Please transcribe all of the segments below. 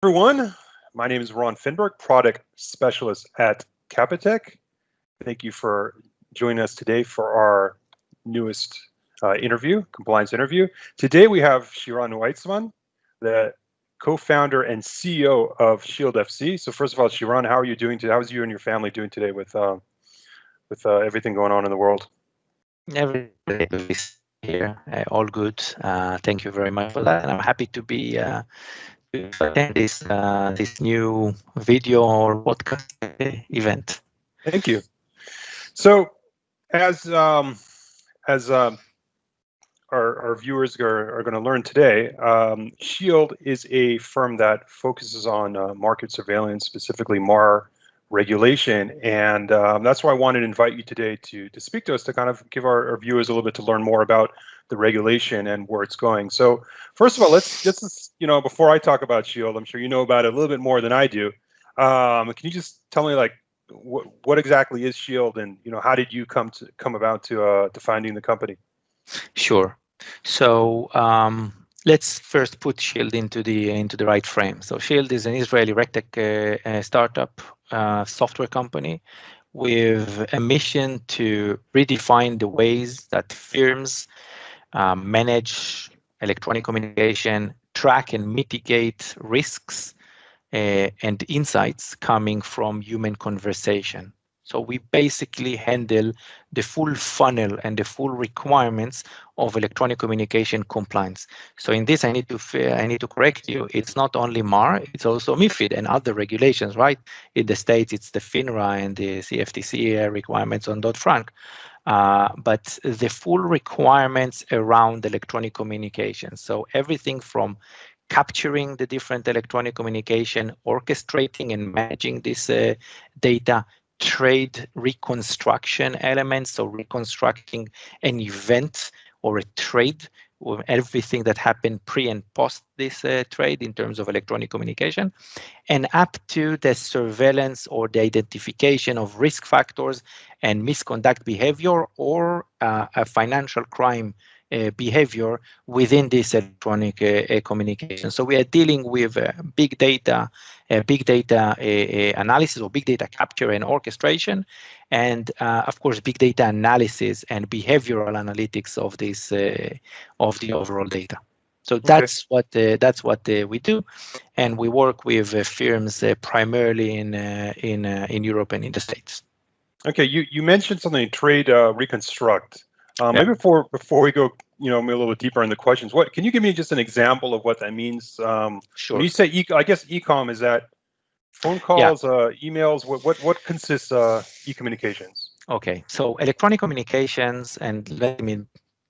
Everyone. My name is Ron Finberg, product specialist at Capitec. Thank you for joining us today for our newest compliance interview. Today we have Shiran Weitzman, the co-founder and CEO of Shield FC. So first of all, Shiran, how are you doing today? How's you and your family doing today with everything going on in the world? Every day to this here, all good. Thank you very much for that, and I'm happy to be to attend this new video or podcast event. Thank you. So as our viewers are going to learn today, Shield is a firm that focuses on market surveillance, specifically MAR regulation, and that's why I wanted to invite you today to speak to us, to kind of give our viewers a little bit to learn more about the regulation and where it's going. So first of all, let's just, before I talk about Shield, I'm sure you know about it a little bit more than I do. Can you just tell me, like, what exactly is Shield, and how did you come about to finding the company? Sure. So let's first put Shield into the right frame. So Shield is an Israeli regtech startup software company with a mission to redefine the ways that firms manage electronic communication, track and mitigate risks and insights coming from human conversation. So we basically handle the full funnel and the full requirements of electronic communication compliance. So in this, I need to correct you. It's not only MAR, it's also MiFID and other regulations, right? In the States, it's the FINRA and the CFTC requirements on Dodd-Frank. But the full requirements around electronic communication. So everything from capturing the different electronic communication, orchestrating and managing this data, trade reconstruction elements, so reconstructing an event or a trade, or everything that happened pre and post this trade in terms of electronic communication, and up to the surveillance or the identification of risk factors and misconduct behavior or a financial crime behavior within this electronic communication. So we are dealing with big data analysis, or big data capture and orchestration, and of course big data analysis and behavioral analytics of this of the overall data. So that's what we do, and we work with firms primarily in Europe and in the States. Okay, you mentioned something, trade reconstruct. Maybe before we go, a little bit deeper in the questions, can you give me just an example of what that means? Sure. When you say I guess e-com, is that phone calls, emails? What consists e-communications? Okay, so electronic communications, and let me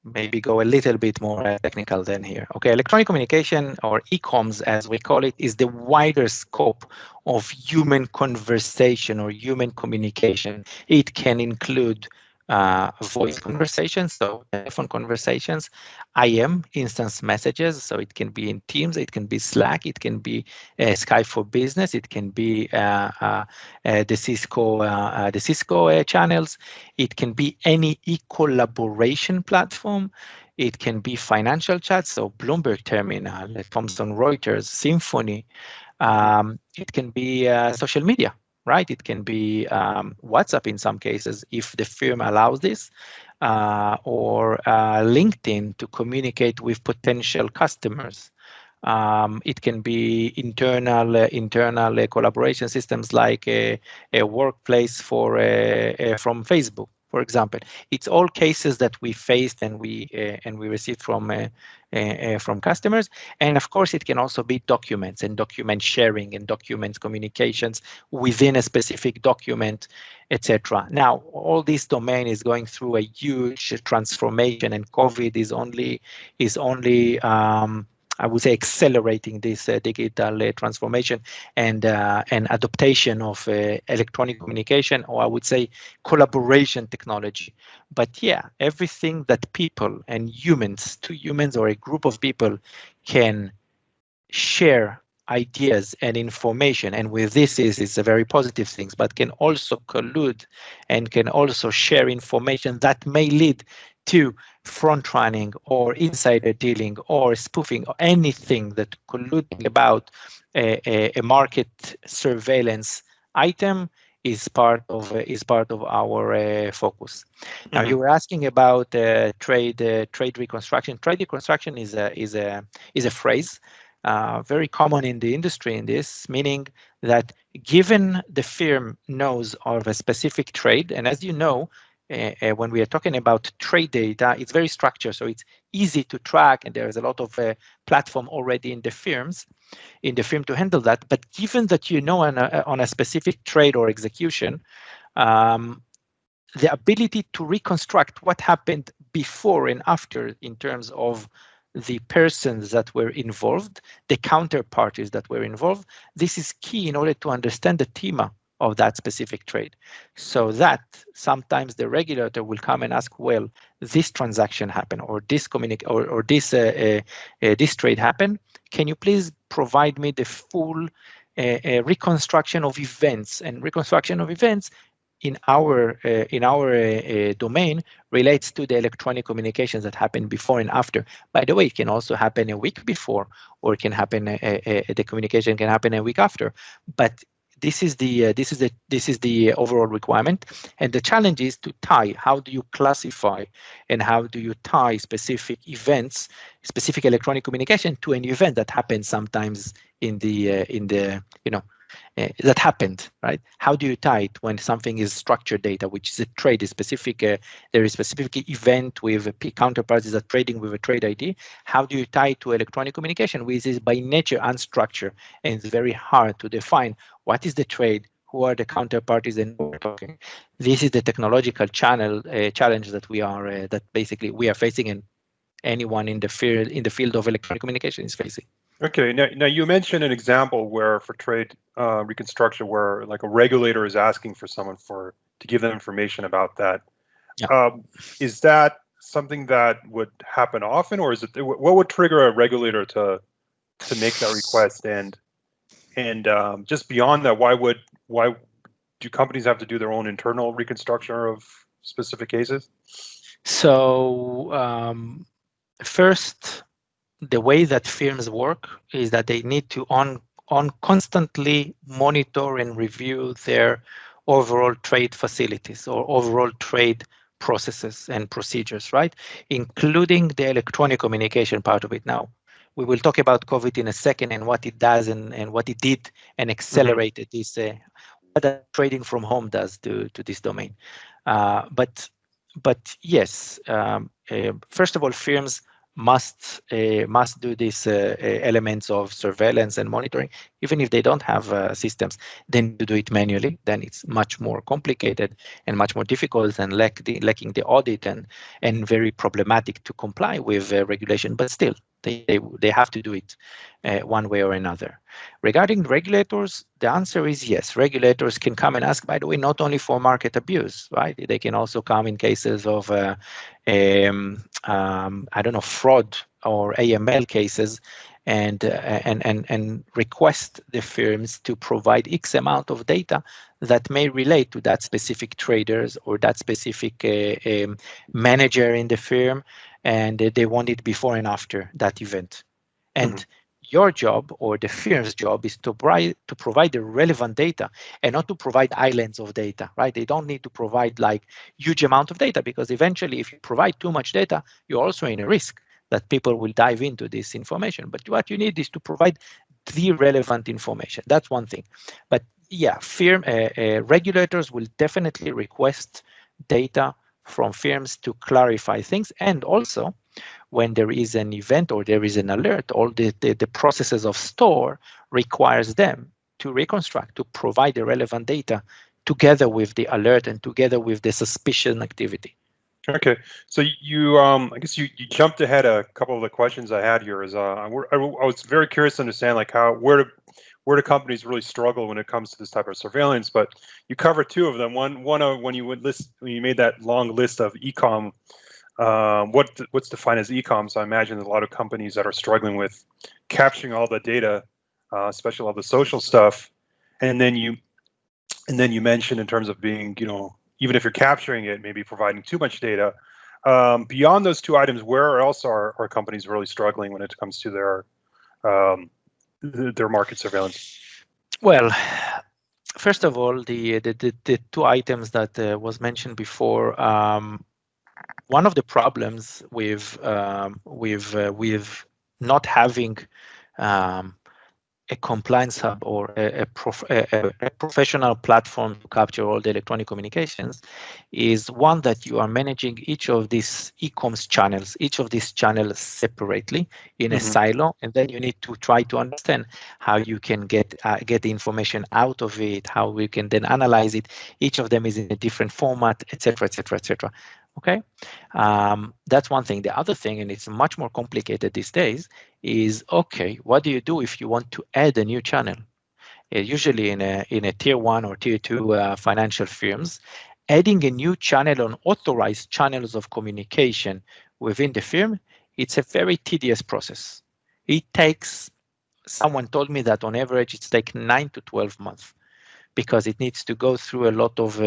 maybe go a little bit more technical than here. Okay, electronic communication, or e-coms as we call it, is the wider scope of human conversation or human communication. It can include voice conversations, so telephone conversations, IM, instance messages, so it can be in Teams, it can be Slack, it can be Skype for Business, it can be the Cisco channels, it can be any e-collaboration platform, it can be financial chats, so Bloomberg Terminal, Thomson Reuters, Symphony, it can be social media. Right, it can be WhatsApp in some cases if the firm allows this, or LinkedIn to communicate with potential customers. It can be internal collaboration systems like a workplace from Facebook, for example. It's all cases that we faced and we received from customers. And of course, it can also be documents and document sharing and document communications within a specific document, etc. Now, all this domain is going through a huge transformation, and COVID is only I would say accelerating this digital transformation and adaptation of electronic communication, or I would say collaboration technology. But yeah, everything that people and two humans or a group of people can share ideas and information, and with this is a very positive things, but can also collude and can also share information that may lead to front running or insider dealing or spoofing or anything that colluding about a market surveillance item is part of our focus. Now, you were asking about trade reconstruction. Trade reconstruction is a phrase very common in the industry in this, meaning that given the firm knows of a specific trade, and as you know, when we are talking about trade data, it's very structured, so it's easy to track, and there is a lot of platform already in the firm to handle that. But given that you know on a specific trade or execution, the ability to reconstruct what happened before and after in terms of the persons that were involved, the counterparties that were involved, this is key in order to understand the thema of that specific trade. So that sometimes the regulator will come and ask, well, this transaction happened, or this this trade happened. Can you please provide me the full reconstruction of events? And reconstruction of events in our domain relates to the electronic communications that happen before and after. By the way, it can also happen a week before, or it can happen the communication can happen a week after. But this is the overall requirement, and the challenge is to tie. How do you classify and how do you tie specific events, specific electronic communication to an event that happens sometimes in the that happened, right? How do you tie it when something is structured data, which is a trade, is specific? There is a specific event with counterparties that trading with a trade ID. How do you tie it to electronic communication, which is by nature unstructured, and it's very hard to define what is the trade, who are the counterparties, and who we're talking. This is the technological challenge that we are we are facing, and anyone in the field of electronic communication is facing. Okay, now you mentioned an example where for trade reconstruction, where like a regulator is asking for someone to give them information about that. Yeah. Is that something that would happen often, or is it what would trigger a regulator to make that request? And just beyond that, why do companies have to do their own internal reconstruction of specific cases? So first, the way that firms work is that they need to constantly monitor and review their overall trade facilities or overall trade processes and procedures, right? Including the electronic communication part of it. Now, we will talk about COVID in a second and what it does and what it did and accelerated this, what that trading from home does to this domain. But yes, first of all, firms must do these elements of surveillance and monitoring, even if they don't have systems. Then to do it manually, then it's much more complicated and much more difficult and lacking the audit and very problematic to comply with regulation. But still, they have to do it one way or another. Regarding regulators, the answer is yes. Regulators can come and ask, by the way, not only for market abuse, right? They can also come in cases of, I don't know, fraud or AML cases, and request the firms to provide X amount of data that may relate to that specific traders or that specific manager in the firm, and they want it before and after that event. And your job or the firm's job is to provide the relevant data and not to provide islands of data, right? They don't need to provide like huge amount of data, because eventually if you provide too much data, you're also in a risk that people will dive into this information. But what you need is to provide the relevant information. That's one thing. But yeah, regulators will definitely request data from firms to clarify things. And also, when there is an event or there is an alert, all the processes of STOR requires them to reconstruct, to provide the relevant data together with the alert and together with the suspicion activity. Okay, so you, I guess you jumped ahead a couple of the questions I had here. I was very curious to understand like where do companies really struggle when it comes to this type of surveillance? But you covered two of them. One when you made that long list of e-com. What's defined as e-com? So I imagine there's a lot of companies that are struggling with capturing all the data, especially all the social stuff. And then you mentioned in terms of being, even if you're capturing it, maybe providing too much data. Beyond those two items, where else are companies really struggling when it comes to their market surveillance? Well, first of all, the two items that was mentioned before. One of the problems with not having a compliance hub or a professional platform to capture all the electronic communications is one that you are managing each of these e-coms channels, each of these channels separately in a silo, and then you need to try to understand how you can get the information out of it, how we can then analyze it. Each of them is in a different format, etc., etc., etc. Okay, that's one thing. The other thing, and it's much more complicated these days, is okay, what do you do if you want to add a new channel? Usually in a tier 1 or tier 2 financial firms, adding a new channel on authorized channels of communication within the firm, it's a very tedious process. It takes, someone told me that on average it's take 9 to 12 months, because it needs to go through a lot of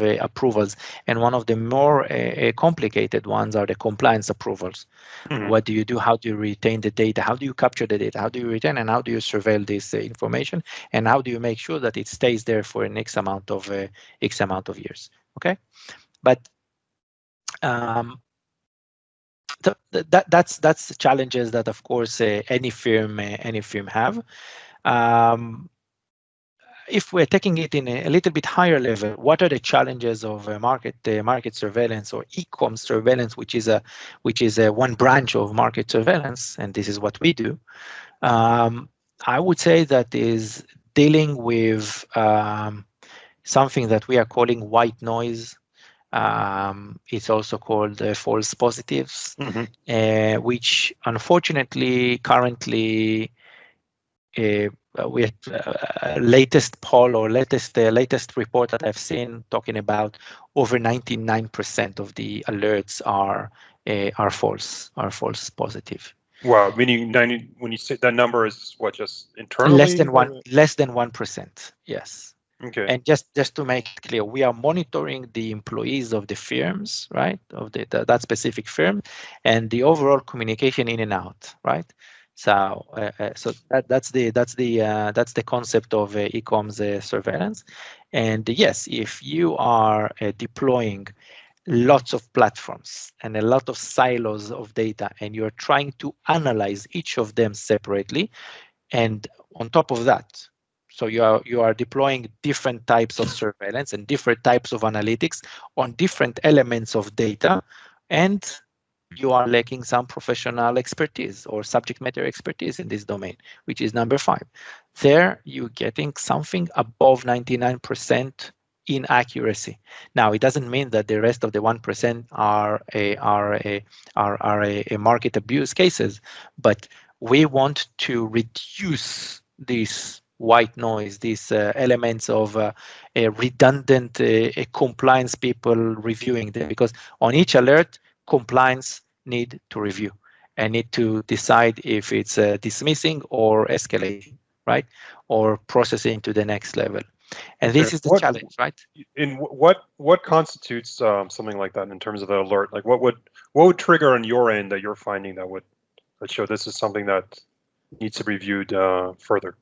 approvals, and one of the more complicated ones are the compliance approvals. What do you do? How do you retain the data? How do you capture the data? How do you retain, and how do you surveil this information? And how do you make sure that it stays there for an X amount of years? Okay, but that's the challenges that, of course, any firm have. If we're taking it in a little bit higher level, what are the challenges of market surveillance or e-com surveillance, which is one branch of market surveillance, and this is what we do. I would say that is dealing with something that we are calling white noise. It's also called false positives, which unfortunately currently with latest poll or latest report that I've seen talking about over 99% of the alerts are false positive. Wow, meaning 90, when you say that number is what, just internally? Less than 1%, yes. Okay. And just to make it clear, we are monitoring the employees of the firms, right, of that specific firm, and the overall communication in and out, right? So that's the concept of e-coms surveillance. And yes, if you are deploying lots of platforms and a lot of silos of data, and you're trying to analyze each of them separately, and on top of that, so you are deploying different types of surveillance and different types of analytics on different elements of data, and you are lacking some professional expertise or subject matter expertise in this domain, which is number 5. There, you're getting something above 99% inaccuracy. Now, it doesn't mean that the rest of the 1% are market abuse cases, but we want to reduce this white noise, these elements of a redundant compliance people reviewing them, because on each alert, compliance need to review and need to decide if it's dismissing or escalating, right, or processing to the next level. And this is the challenge, right? In what constitutes something like that in terms of the alert? Like what would trigger on your end that you're finding that would show this is something that needs to be reviewed further?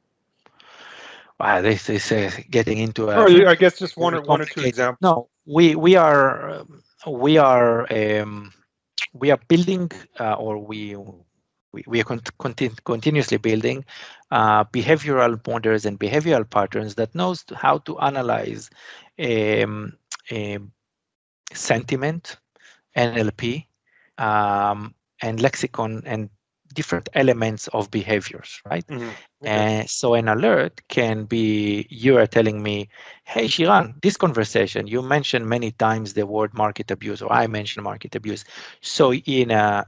Wow, this is getting into I guess just one or two examples. No, we are building or we are continuously building behavioral models and behavioral patterns that knows how to analyze sentiment, NLP, and lexicon and different elements of behaviors, right? Okay. So an alert can be, you are telling me, hey, Shiran, this conversation, you mentioned many times the word market abuse, or I mentioned market abuse. So in a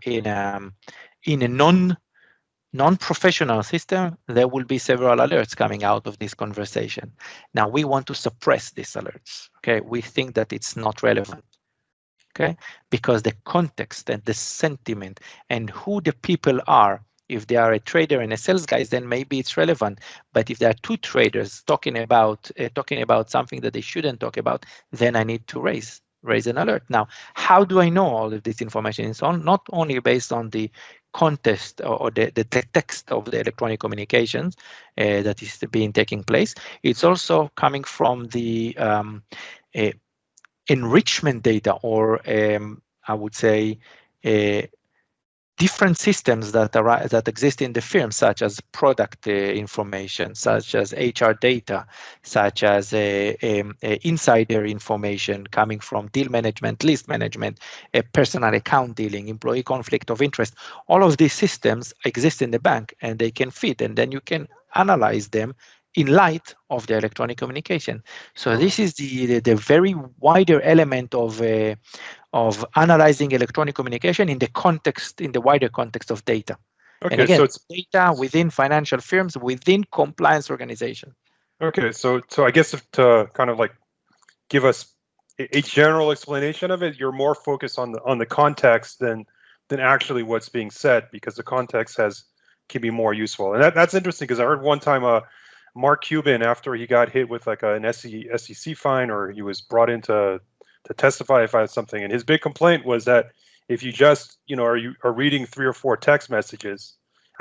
non-professional system, there will be several alerts coming out of this conversation. Now, we want to suppress these alerts, okay? We think that it's not relevant. Okay, because the context and the sentiment and who the people are, if they are a trader and a sales guy, then maybe it's relevant. But if there are two traders talking about something that they shouldn't talk about, then I need to raise raise an alert. Now, how do I know all of this information? It's not only based on the context or the text of the electronic communications that is being taking place. It's also coming from the uh, enrichment data, or I would say different systems that exist in the firm, such as product information, such as HR data, such as insider information coming from deal management, list management, personal account dealing, employee conflict of interest. All of these systems exist in the bank, and they can fit, and then you can analyze them in light of the electronic communication. So this is the very wider element of analyzing electronic communication in the wider context of data. Okay, and again, so it's data within financial firms, within compliance organization. okay. So I guess to kind of like give us a general explanation of it, you're more focused on the context than actually what's being said, because the context can be more useful. And that's interesting, because I heard one time Mark Cuban, after he got hit with like an SEC fine, or he was brought in to testify about something, and his big complaint was that if you just are reading 3 or 4 text messages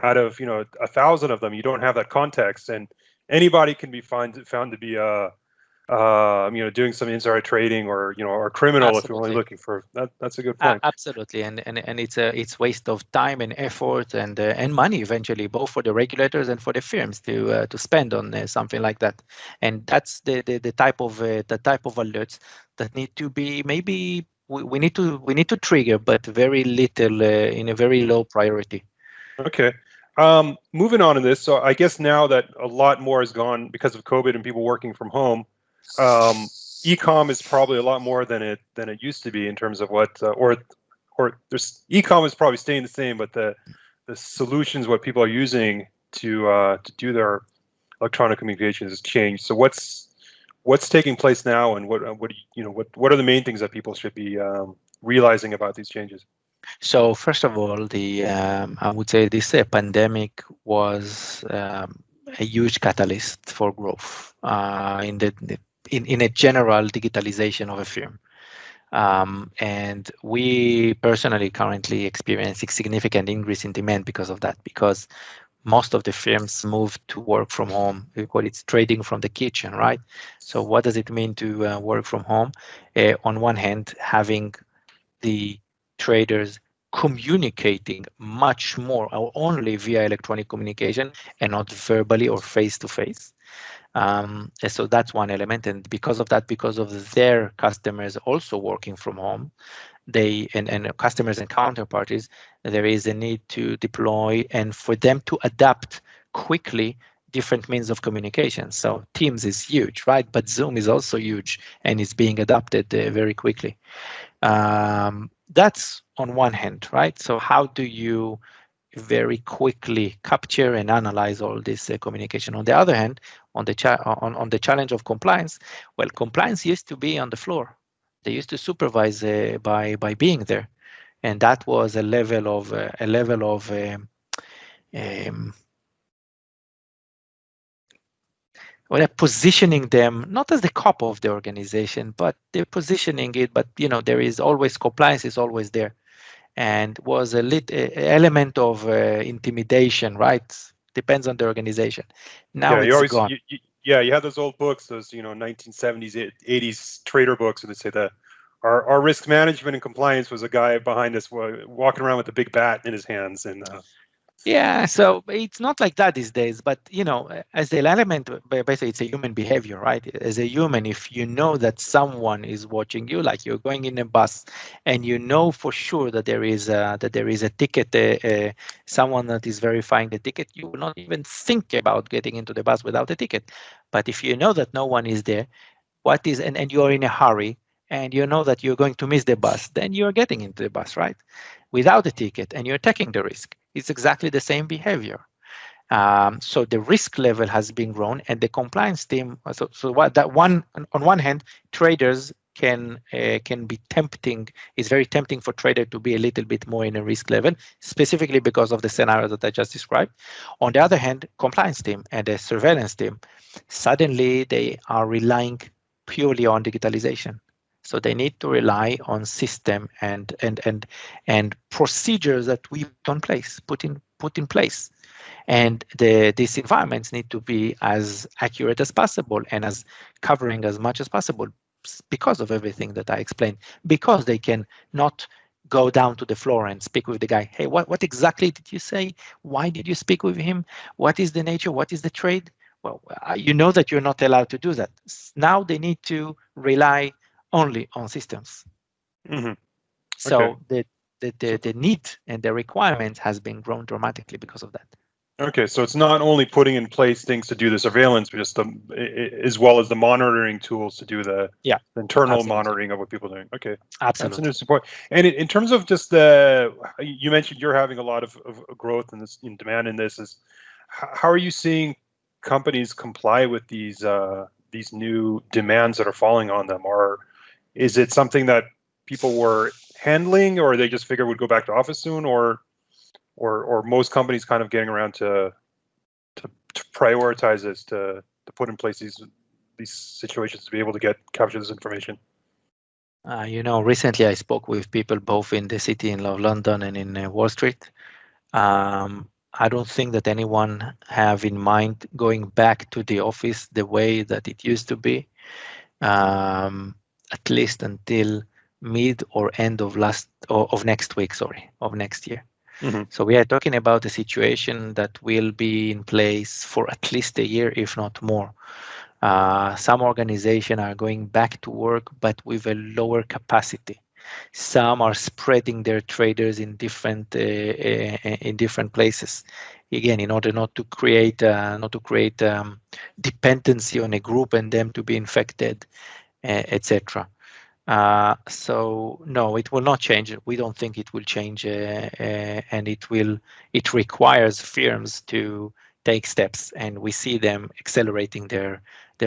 out of 1,000 of them, you don't have that context, and anybody can be found to be doing some insider trading, or or criminal. Absolutely. If you're only looking for that. That's a good point. Absolutely, and it's waste of time and effort and money eventually, both for the regulators and for the firms to spend on something like that. And that's the type of alerts that need to be, maybe we need to trigger, but very little, in a very low priority. Okay. Moving on in this, so I guess now that a lot more has gone because of COVID and people working from home, e-com is probably a lot more than it used to be in terms of what or there's e-com is probably staying the same, but the solutions, what people are using to do their electronic communications has changed. So what's taking place now, and what are the main things that people should be realizing about these changes? So first of all, I would say this pandemic was a huge catalyst for growth in a general digitalization of a firm. And we personally currently experience a significant increase in demand because of that, because most of the firms moved to work from home. We call it trading from the kitchen, right? So what does it mean to work from home? On one hand, having the traders communicating much more or only via electronic communication and not verbally or face-to-face. So that's one element, and because of that, because of their customers also working from home, and customers and counterparties, there is a need to deploy and for them to adapt quickly different means of communication. So Teams is huge, right? But Zoom is also huge and is being adapted very quickly. That's on one hand, right? So how do you very quickly capture and analyze all this communication? On the other hand, on the challenge of compliance, well, compliance used to be on the floor. They used to supervise by being there, and that was a level of well, they're positioning them not as the cop of the organization, but they're positioning it. But there is always compliance is always there, and was a element of intimidation, right? Depends on the organization. Now it's gone. You have those old books, those 1970s, 80s trader books, and they say that our risk management and compliance was a guy behind us walking around with a big bat in his hands, and yeah, so it's not like that these days, but as the element, basically it's a human behavior, right? As a human, if you know that someone is watching you, like you're going in a bus and you know for sure that there is a ticket, someone that is verifying the ticket, you will not even think about getting into the bus without a ticket. But if you know that no one is there, and you're in a hurry, and you know that you're going to miss the bus, then you're getting into the bus, right? Without a ticket, and you're taking the risk. It's exactly the same behavior. So the risk level has been grown, and the compliance team. So what that one on one hand, traders can be tempting. It's very tempting for trader to be a little bit more in a risk level, specifically because of the scenario that I just described. On the other hand, compliance team and the surveillance team, suddenly they are relying purely on digitalization. So they need to rely on system and procedures that we put in place. And these environments need to be as accurate as possible and as covering as much as possible because of everything that I explained, because they can not go down to the floor and speak with the guy. Hey, what exactly did you say? Why did you speak with him? What is the nature? What is the trade? Well, you know that you're not allowed to do that. Now they need to rely only on systems. Mm-hmm. Okay. So the need and the requirement has been grown dramatically because of that. Okay, so it's not only putting in place things to do the surveillance, but just as well as the monitoring tools to do the internal Absolutely. monitoring of what people are doing. Okay, Absolutely. That's an interesting point. And in terms of just you mentioned you're having a lot of growth in demand in this. How are you seeing companies comply with these new demands that are falling on them? Or is it something that people were handling, or they just figure would go back to office soon, or most companies kind of getting around to prioritize this, to put in place these situations to be able to capture this information? Recently I spoke with people both in the city of London and in Wall Street. I don't think that anyone have in mind going back to the office the way that it used to be, at least until mid or end of next year. Mm-hmm. So we are talking about a situation that will be in place for at least a year, if not more. Some organizations are going back to work, but with a lower capacity. Some are spreading their traders in different places. Again, in order not to create dependency on a group and them to be infected, etc. So no, it will not change. We don't think it will change, and it requires firms to take steps, and we see them accelerating their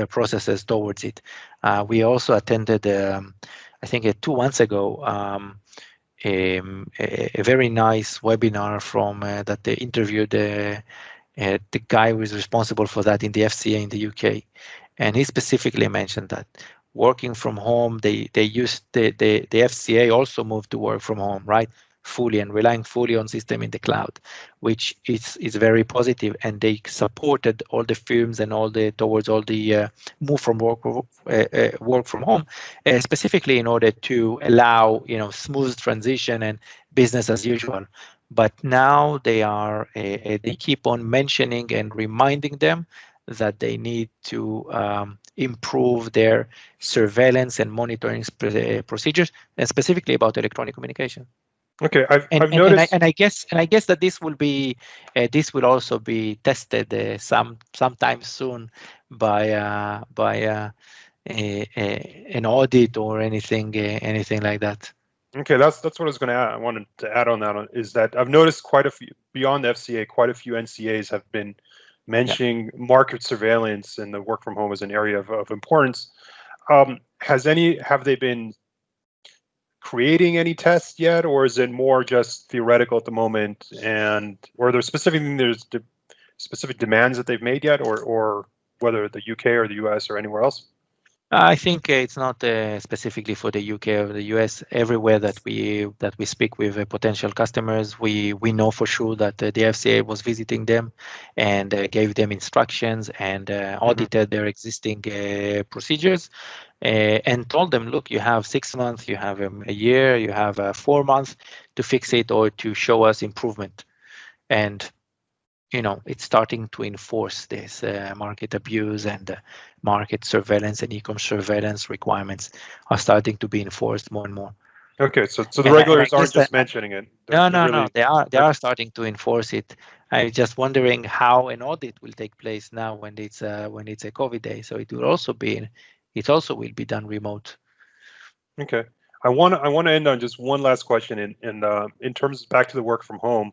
processes towards it. We also attended, I think 2 months ago, a very nice webinar from that they interviewed the guy who is responsible for that in the FCA in the UK, and he specifically mentioned that working from home, they used the FCA also moved to work from home, right? Fully and relying fully on system in the cloud, which is very positive, and they supported all the firms and towards all the move from work from home, specifically in order to allow smooth transition and business as usual. But now they keep on mentioning and reminding them that they need to improve their surveillance and monitoring procedures, and specifically about electronic communication. Okay, I've noticed, and I guess that this will also be tested sometime soon by an audit or anything like that. Okay, that's what I was going to add. I wanted to add on that is that I've noticed quite a few beyond the FCA, quite a few NCAs have been mentioning market surveillance and the work from home as an area of importance. Have they been creating any tests yet, or is it more just theoretical at the moment? And or there's specific demands that they've made yet, or whether the UK or the US or anywhere else? I think it's not specifically for the UK or the US. Everywhere that we speak with potential customers, we know for sure that the FCA was visiting them and gave them instructions and audited their existing procedures and told them, look, you have 6 months, you have a year, you have 4 months to fix it or to show us improvement. And it's starting to enforce this market abuse and market surveillance and e-com surveillance requirements are starting to be enforced more and more. Okay, so the regulators aren't just mentioning it. No, they are starting to enforce it. I'm just wondering how an audit will take place now when it's a COVID day. So it will also will be done remote. Okay, I want to end on just one last question in terms of back to the work from home.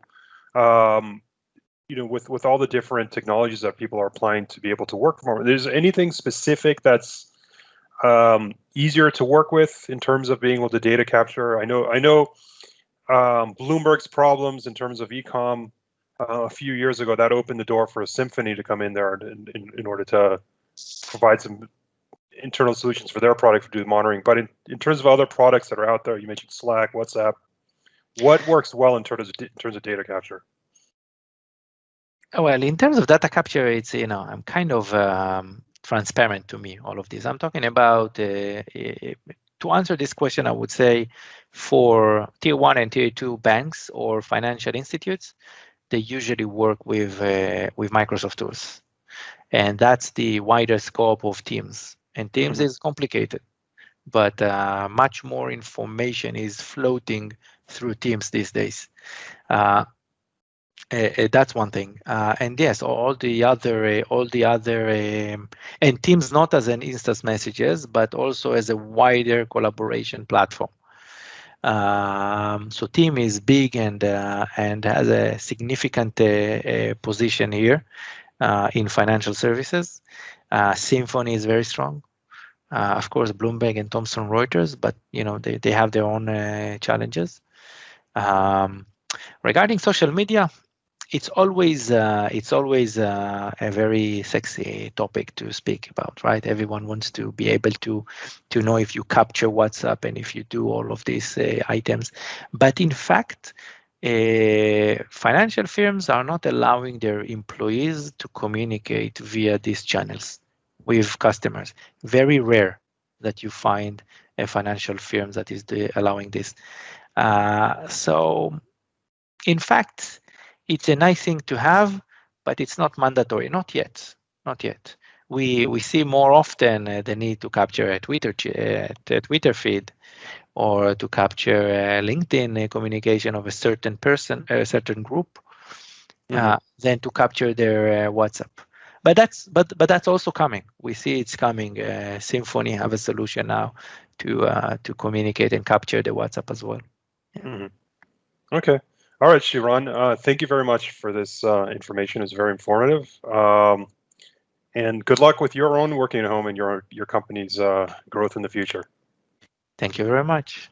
With all the different technologies that people are applying to be able to work from home, is there anything specific that's easier to work with in terms of being able to data capture? I know Bloomberg's problems in terms of e-com a few years ago, that opened the door for a Symphony to come in there in order to provide some internal solutions for their product to do the monitoring. But in terms of other products that are out there, you mentioned Slack, WhatsApp. What works well in terms of data capture? Well, in terms of data capture, it's, I'm kind of transparent to me, all of this. I'm talking about, to answer this question, I would say for tier 1 and tier 2 banks or financial institutes, they usually work with Microsoft tools. And that's the wider scope of Teams. And Teams is complicated, but much more information is floating through Teams these days. That's one thing, and yes, all the other, and Teams not as an instant messages, but also as a wider collaboration platform. So Team is big and has a significant position here in financial services. Symphony is very strong. Of course, Bloomberg and Thomson Reuters, but they have their own challenges. Regarding social media, it's always a very sexy topic to speak about, right? Everyone wants to be able to know if you capture WhatsApp and if you do all of these items. But in fact, financial firms are not allowing their employees to communicate via these channels with customers. Very rare that you find a financial firm that is allowing this. So, in fact, it's a nice thing to have, but it's not mandatory. Not yet. Not yet. We see more often the need to capture a Twitter feed, or to capture LinkedIn communication of a certain person, a certain group, than to capture their WhatsApp. But that's also coming. We see it's coming. Symphony have a solution now to communicate and capture the WhatsApp as well. Yeah. Okay. All right, Shiran. Thank you very much for this information. It's very informative. And good luck with your own working at home and your company's growth in the future. Thank you very much.